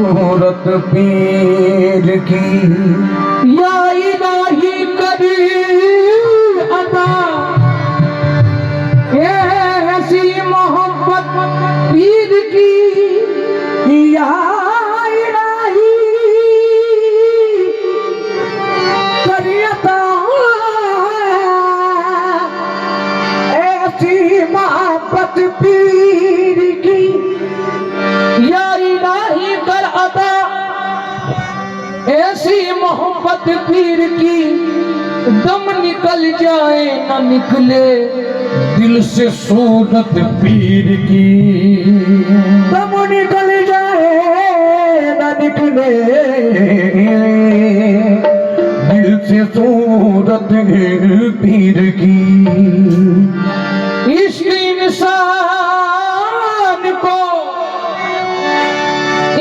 सूरत पीर की। या इलाही करी अता ऐसी मोहब्बत पीर की। या इलाही करी अता ऐसी मोहब्बत पीर की। या इलाही कर अता ऐसी मोहब्बत पीर की। दम निकल जाए न निकले दिल से सूरत पीर की। दम निकल जाए न निकले दिल से सूरत पीर की। इश्क इंसान को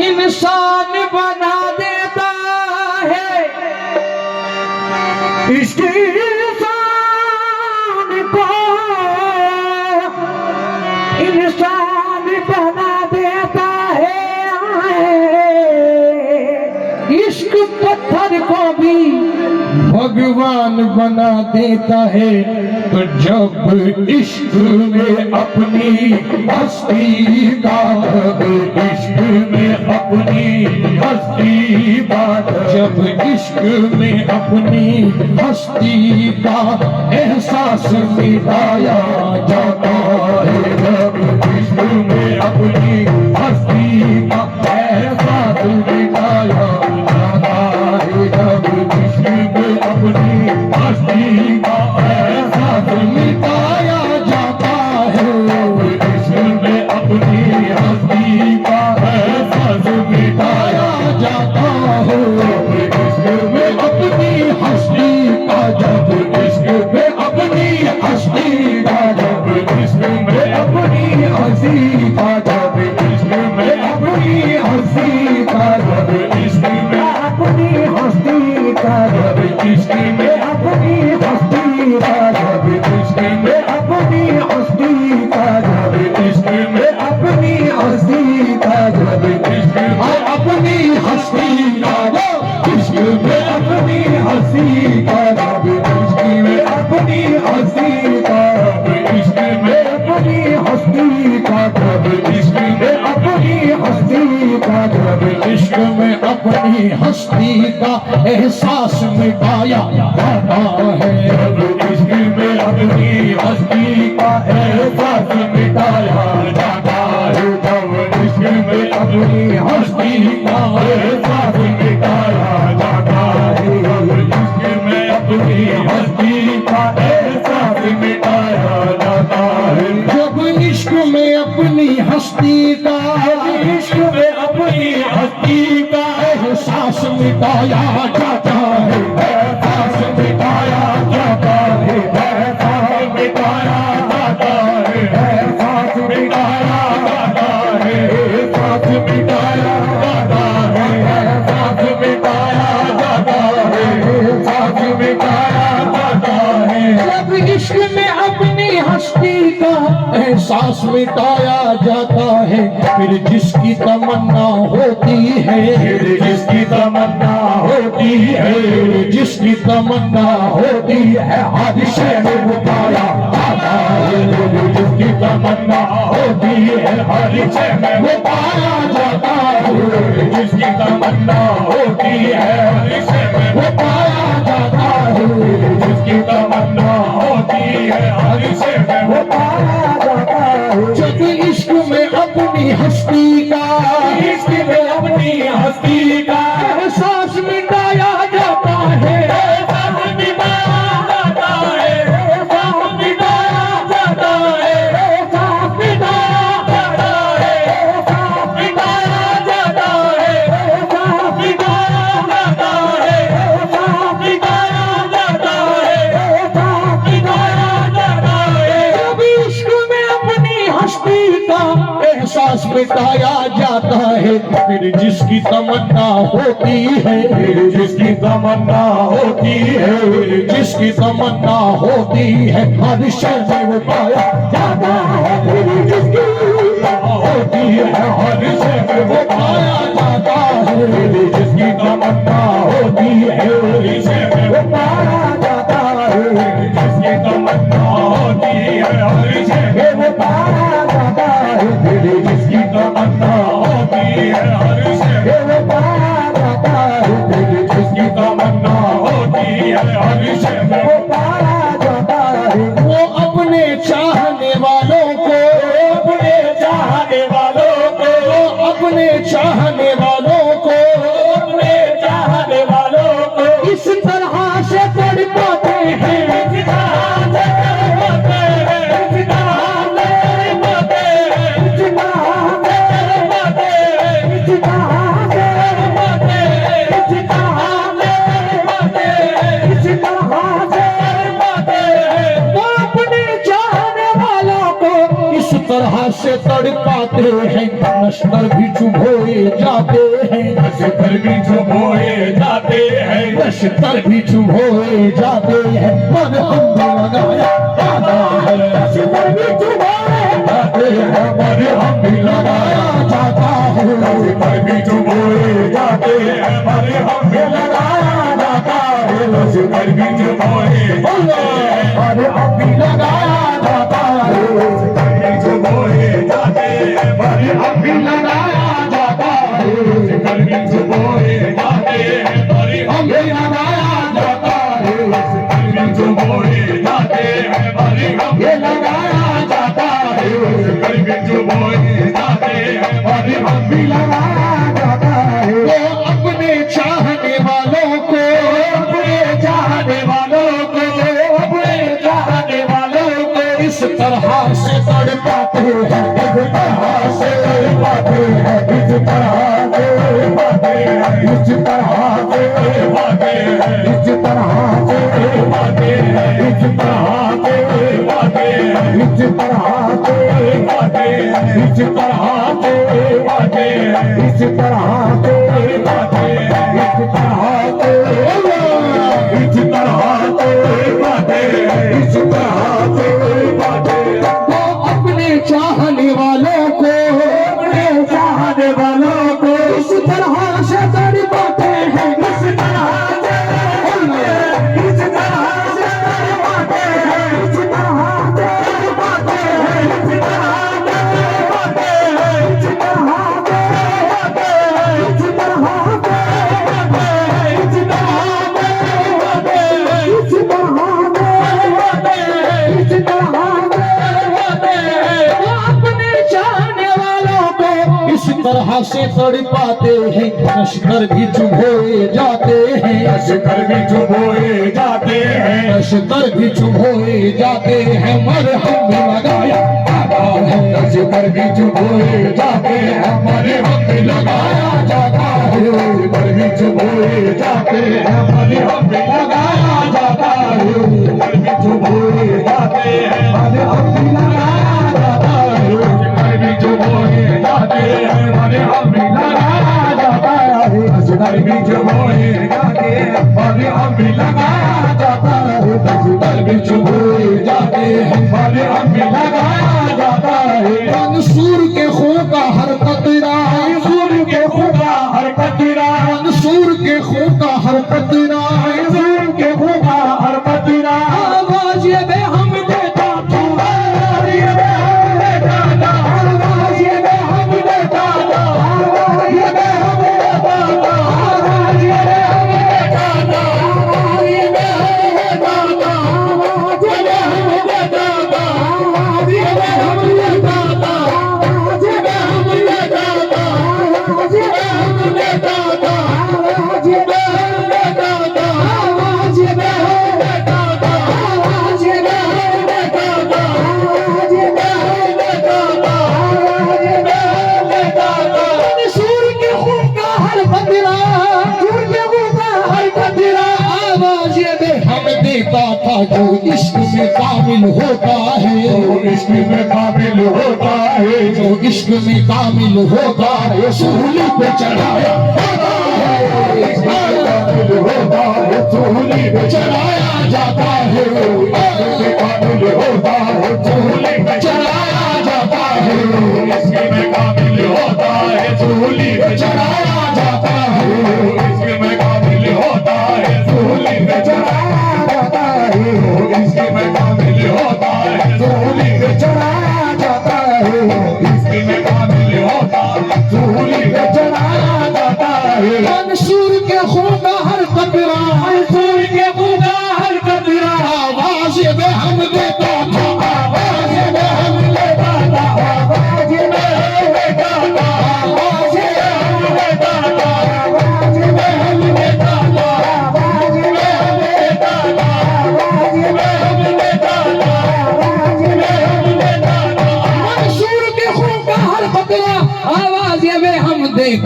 इंसान बना देता है। इश्क इंसान को इंसान बना देता है। इश्क पत्थर को भी भगवान बना देता है। तो जब इश्क में अपनी हस्ती का, इश्क में अपनी हस्ती बात, जब इश्क में अपनी हस्ती का एहसास मिटाया जाता है। जब इश्क में अपनी हस्ती का एहसास मिटाया जाता है। जब इश्क में अपनी हस्ती का एहसास मिटाया जाता है। इश्क में अपनी हस्ती का एहसास मिटाया जाता है। इश्क में अपनी हस्ती का, जब इश्क में अपनी हस्ती का, जब इश्क में अपनी हस्ती का, जब इश्क में अपनी हस्ती का, जब इश्क में अपनी हस्ती का, जब इश्क में अपनी हस्ती का, जब इश्क में अपनी हस्ती का, जब इश्क में अपनी हस्ती का, जब इश्क में अपनी हस्ती का, इश्क में अपनी हस्ती का, जब इश्क में अपनी हस्ती का, इश्क में अपनी हस्ती का, जब इश्क में अपनी हस्ती का, जब इश्क में अपनी हस्ती का एहसास मिटाया जाता है। जब इश्क में अपनी हस्ती का एहसास मिटाया जाता है। जब इश्क में अपनी हस्ती का एहसास मिटाया जाता है। जब इश्क में अपनी हस्ती का एहसास मिटाया जाता है। जब इश्क में अपनी हस्ती का, इश्क में अपनी हस्ती का एहसास मिटाया जाता है। एहसास मिटाया जाता है। एहसास मिटाया जाता है। एहसास मिटाया जाता है। एहसास मिटाया जाता है। एहसास मिटाया जाता है। एहसास मिटाया जाता है। जब इश्क में अपनी हस्ती का एहसास मिटाया जाता है। फिर जिसकी तमन्ना होती है, फिर जिसकी तमन्ना होती है, जिसकी तमन्ना होती है, हर शय में वो पाया जाता है। जिसकी तमन्ना होती है, हर शय में वो पाया जाता है। जिसकी तमन्ना होती है, हर शय में वो पाया जाता है। जिसकी तमन्ना होती है, हर शय में वो पाया जाता है। जब इश्क में अपनी हस्ती का, इश्क में अपनी हस्ती का एहसास मिटाया जाता है। एहसास मिटाया जाता है। एहसास मिटाया जाता है। एहसास मिटाया जाता है। एहसास मिटाया जाता है। एहसास मिटाया जाता है। एहसास मिटाया जाता है। एहसास मिटाया जाता है। जब इश्क में अपनी हस्ती का एहसास मिटाया जाता है। फिर जिसकी तमन्ना होती है, फिर जिसकी तमन्ना होती है, जिसकी तमन्ना होती है, हर शय में वो पाया जाता है। फिर जिसकी होती है, हर शय में वो पाया जाता है। अपने चाहने वालों को, अपने चाहने वालों को इस तरह से तड़पाते हैं, इस तरह से तड़पाते हैं, इस तरह से तड़पाते हैं, इस तरह से तड़पाते हैं, इस तरह से तड़पाते हैं, इस तरह से तड़पाते हैं, इस तरह से तड़पाते हैं। वो अपने चाहने वालों को इस तरह से तड़पाते हैं, नश्तर भी चुभोए जाते हैं, नश्तर भी चुभोए जाते हैं, नश्तर भी चुभोए जाते हैं। मन हम लगाया जाता है, नश्तर भी चुभोए जाते हैं, मन हम भी लगाया जाता है, नश्तर भी चुभोए जाते हैं, मन हम भी लगाया जाता है, नश्तर भी चुभोए जाते हैं, मन हम भी लगाया जाता है, नश्तर भी चुभोए जाते हैं, मन हम भी लगाया जाता है, नश्तर भी चुभोए जाते हैं, मन हम भी लगाया जाता है, नश्तर भी चुभोए जाते हैं, मन हम भी लगाया जाता है, नश्तर भी चुभोए जाते हैं, मन हम भी लगाया जाता है। वो अपने चाहने वालों को, अपने चाहने वालों को, अपने चाहने वालों को इस तरह से तड़पाते हैं, इस तरह से तड़पाते हैं, इस तरह से तड़पाते हैं, इस तरह से तड़पाते हैं, इस तरह से तड़पाते हैं, इस तरह से तड़पाते हैं, इस तरह से तड़पाते हैं, इस तरह से तड़पाते हैं, इस तरह से तड़पाते हैं, इस तरह से तड़पाते हैं, इस तरह से तड़पाते हैं, इस तरह से तड़पाते हैं। वो अपने चाहने वालों को, अपने चाहने वालों को इस तरह से तड़पाते हैं, इस तरह से तड़पाते हैं, इस तरह से तड़पाते हैं, इस तरह से तड़पाते हैं, इस तरह से तड़पाते हैं, इस तरह से तड़पाते हैं, इस तरह से तड़पाते हैं, इस तरह से तड़पाते हैं, इस तरह से तड़पाते हैं, इस तरह से तड़पाते हैं। वो अपने चाहने वालों को इस तरह से तड़पाते हैं, नश्तर भी चुभोए जाते हैं, नश्तर भी चुभोए जाते हैं, नश्तर भी चुभोए जाते हैं, मरहम भी लगाया जाता है, नश्तर भी चुभोए जाते हैं, मरहम भी लगाया जाता है, नश्तर भी चुभोए जाते हैं, मरहम भी लगाया जाता है, नश्तर भी चुभोए जाते हैं, मरहम भी लगाया जाता है, नश्तर भी चुभोए जाते हैं, मरहम भी लगाया जाता है, नश्तर भी चुभोए जाते हैं, मरहम भी लगाया जाता है, नश्तर भी चुभोए जाते हैं, मरहम भी लगाया जाता है। मंसूर के खून का हर कतरा, मंसूर के खून का हर कतरा, मंसूर के खून का हर कतरा, मंसूर के खून का हर कतरा, आवाज ये बेहम देता था, आवाज ये बेहम देता था, आवाज ये बेहम देता था, आवाज ये बेहम देता था, आवाज ये बेहम देता था, आवाज ये बेहम देता था, आवाज ये बेहम देता था, आवाज ये बेहम देता था, आवाज ये बेहम देता था, आवाज ये बेहम देता था, आवाज ये बेहम देता था, आवाज ये बेहम देता था, आवाज ये बेहम देता था, आवाज ये बेहम देता था, आवाज ये बेहम देता था। मंसूर के खून का हर कतरा, मंसूर के खून का हर कतरा, आवाज ये बेहम देता था। जो इश्क में कामिल होता है, जो इश्क में कामिल होता है, जो इश्क में कामिल होता है, सूली पे चढ़ाया जाता है, इश्क में कामिल होता है, सूली पे चढ़ाया जाता है, इश्क में कामिल होता है, सूली पे चढ़ाया जाता है, इश्क में कामिल होता है, सूली पे चढ़ाया जाता है, इश्क में कामिल होता है, सूली पे चढ़ाया जाता है, इश्क में कामिल होता है, सूली पे चढ़ाया जाता है, इश्क में कामिल होता है, सूली पे चढ़ाया जाता है। मंसूर के खून का हर कतरा, मंसूर के खून का हर कतरा, आवाज में हम देता था, आवाज में हम देता था, आवाज में हम देता था, आवाज में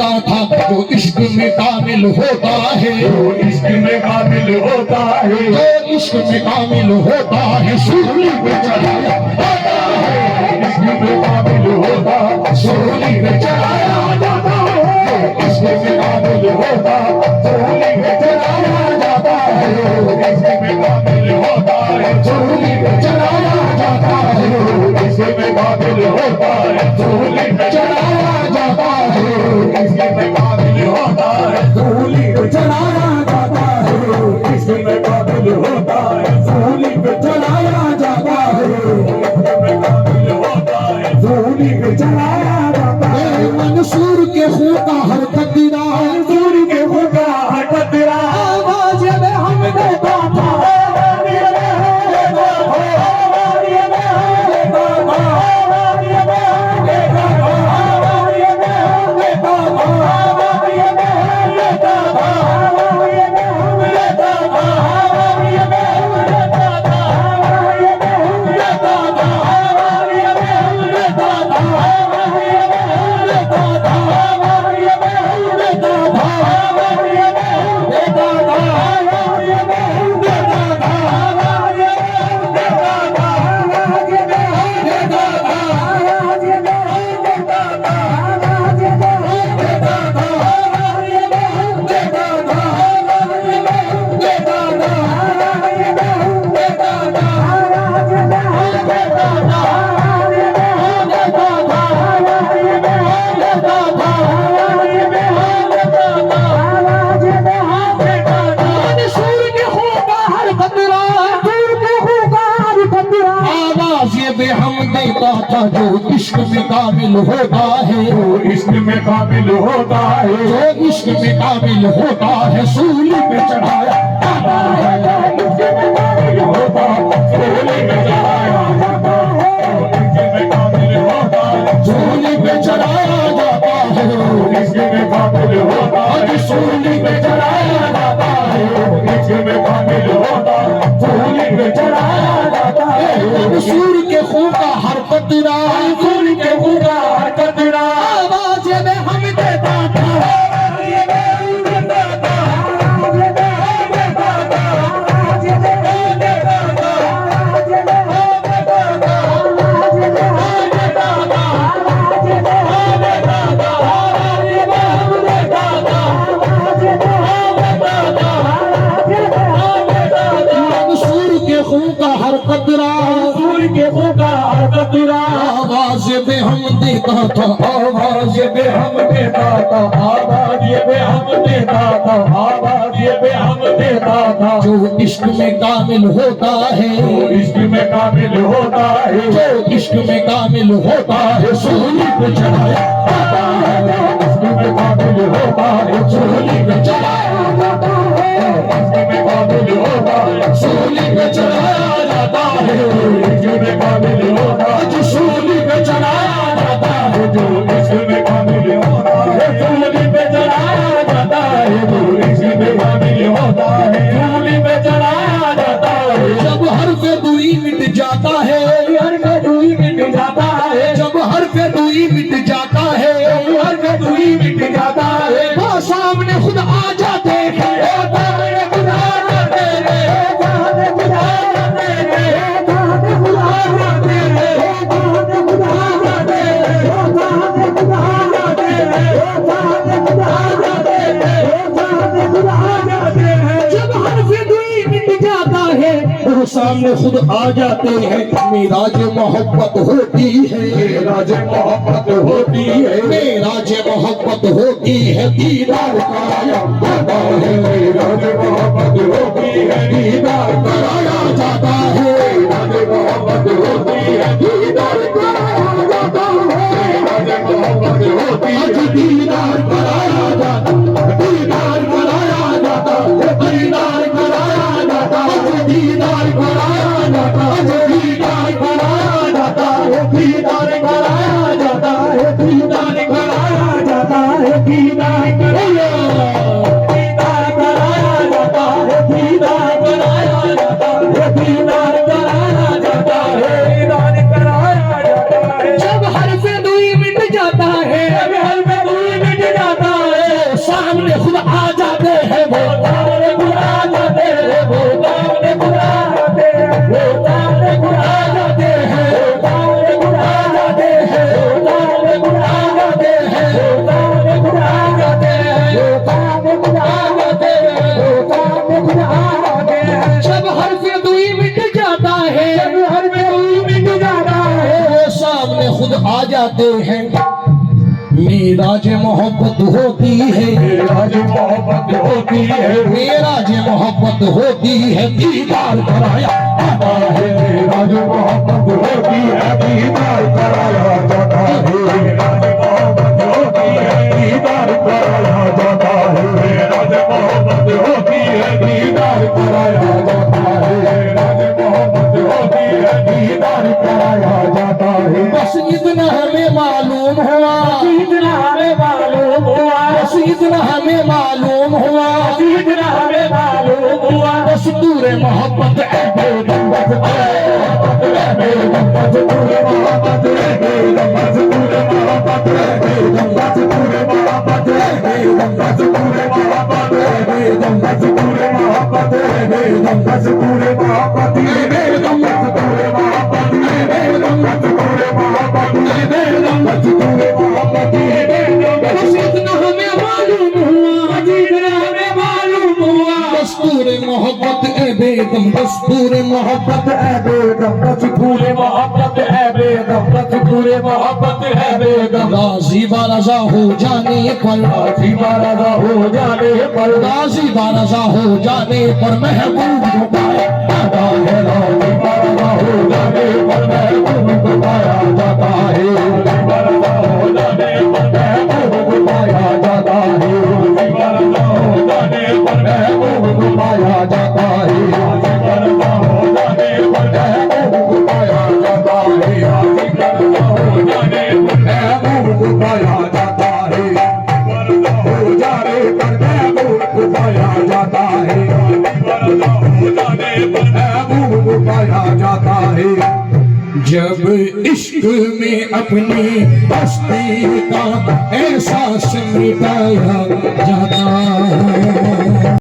देता था जो इश्क में कामिल होता है, जो इश्क में काबिल होता है, जो इश्क में कामिल होता है सूली पे चढ़ाया जाता है, इश्क में काबिल होता सूली पे चढ़ाया जाता है, जो इश्क में काबिल होता सूली पे चढ़ाया जाता है, इश्क में काबिल होता है सूली पे चढ़ाया जाता है, इश्क में काबिल होता है सूली पे चढ़ाया जाता है, इश्क में काबिल होता है सूली पे चढ़ाया जाता है, इश्क में काबिल होता है सूली पे चढ़ाया जाता है, इश्क में काबिल होता है सूली पे चढ़ाया जाता है। मंसूर के खून का हर तकदीरा, मंसूर के खुदा हटत तेरा आवाज में हम देता था, हम देता था जो इश्क में काबिल होता है, जो इश्क में काबिल होता है, जो इश्क में काबिल होता है सूली पे चढ़ाया जाता है, इश्क में काबिल होता सूली पे चढ़ाया जाता है, इश्क में काबिल होता सूली पे चढ़ाया जाता है, इश्क में काबिल होता आज सूली पे चढ़ाया जाता है, इश्क में काबिल होता सूली पे चढ़ाया जाता है। मंसूर के खून का हर कतरा, मंसूर के खुदा हटत तेरा आवाज में हम देता था, मंसूर के खून का हर कतरा, मंसूर के खुदा हटत तेरा आवाज में हम देता था, आवाज ये पे हम देता था, आवाज ये पे हम देता था, आवाज ये पे हम देता था। जो इश्क में कामिल होता है, जो इश्क में काबिल होता है, जो इश्क में कामिल होता है सूली पे चढ़ाया जाता है, इश्क में काबिल होता है, सूली पे चढ़ाया जाता है, इश्क में काबिल होता है, सूली पे चढ़ाया जाता है, इश्क में काबिल होता है, आज सूली पे चढ़ाया जाता है, जो इश्क में काबिल होता है, सूली पे चढ़ाया जाता है, जो इश्क में काबिल होता है, सूली पे चढ़ाया जाता है। जब हर्फ दुई मिट जाता है, हर का दूरी मिट जाता है, जब हर्फ दुई मिट जाता है, हर का दूरी मिट जाता है। वो सामने खुद आ जाते हैं, जब हर्फ दुई मिट जाता है वो सामने खुद आ जाते हैं, मेराज मोहब्बत होती है, राज मोहब्बत होती है, मेराज मोहब्बत होती है, दीदार कराया जाता है, राज मोहब्बत होती है, दीदार कराया जाता है, राज मोहब्बत होती है, दीदार कराया जाता है, राज मोहब्बत होती है, आज दीदार कराया जाता, दीदार कराया जाता, दीदार कराया जाता, आज दीदार कराया जाता, आज दीदार कराया जाता, दीदार कराया जाता है, दीदार कराया जाता है, दीदार कराया दीदार कराया जाता है, दीदार कराया जाता है, दीदार कराया जाता है, दीदार कराया जाता है। जब हर्फ दुई मिट जाता है, हर में दूरी मिट जाता मोहब्बत होती है, मेराज मोहब्बत होती है, मेराज मोहब्बत होती है, दीदार कराया जाता है। मेराज मोहब्बत होती है, दीदार कराया जाता है, मेराज मोहब्बत होती है, दीदार कराया जाता है, मेराज मोहब्बत होती है, दीदार कराया जाता है, मेराज मोहब्बत होती है, दीदार कराया जाता है। बस इतना हमें मालूम हुआ, इतना हमें मालूम हुआ, बस इतना हमें मालूम हुआ, इतना हमें मालूम हुआ, दस्तूर मोहब्बत है बेगम, दस्तूर मोहब्बत है बेगम, दस्तूर मोहब्बत है बेगम, दस्तूर मोहब्बत है बेगम, दस्तूर मोहब्बत है बेगम, दस्तूर मोहब्बत है बेगम, दस्तूर मोहब्बत है बेगम, दस्तूर मोहब्बत है बेगम, दस्तूर मोहब्बत है बेगम, दस्तूर मोहब्बत है बेगम। बस इतना हमें मालूम हुआ, इतना हमें मालूम हुआ, दस्तूर मोहब्बत है बेगम, दस्तूर मोहब्बत है बेगम, दस्तूर मोहब्बत है बेगम, दस्तूर मोहब्बत है बेगम। गाजी बारजा हो जाने पर, गाजी बारजा हो जाने पर, गाजी बारजा हो जाने पर महबूब को पाया जाता है। गाजी बारजा हो जाने पर महबूब को पाया जाता है, गाजी बारजा हो जाने पर महबूब को पाया जाता है, गाजी बारजा हो जाने पर महबूब को पाया जाता है, गाजी बारजा हो जाने पर महबूब को पाया जाता है, गाजी बारजा हो जाने पर महबूब को पाया जाता है, बारजा हो जाने पर महबूब को पाया जाता है, बारजा हो जाने पर महबूब को पाया जाता है। जब इश्क में अपनी हस्ती का एहसास मिटाया जाता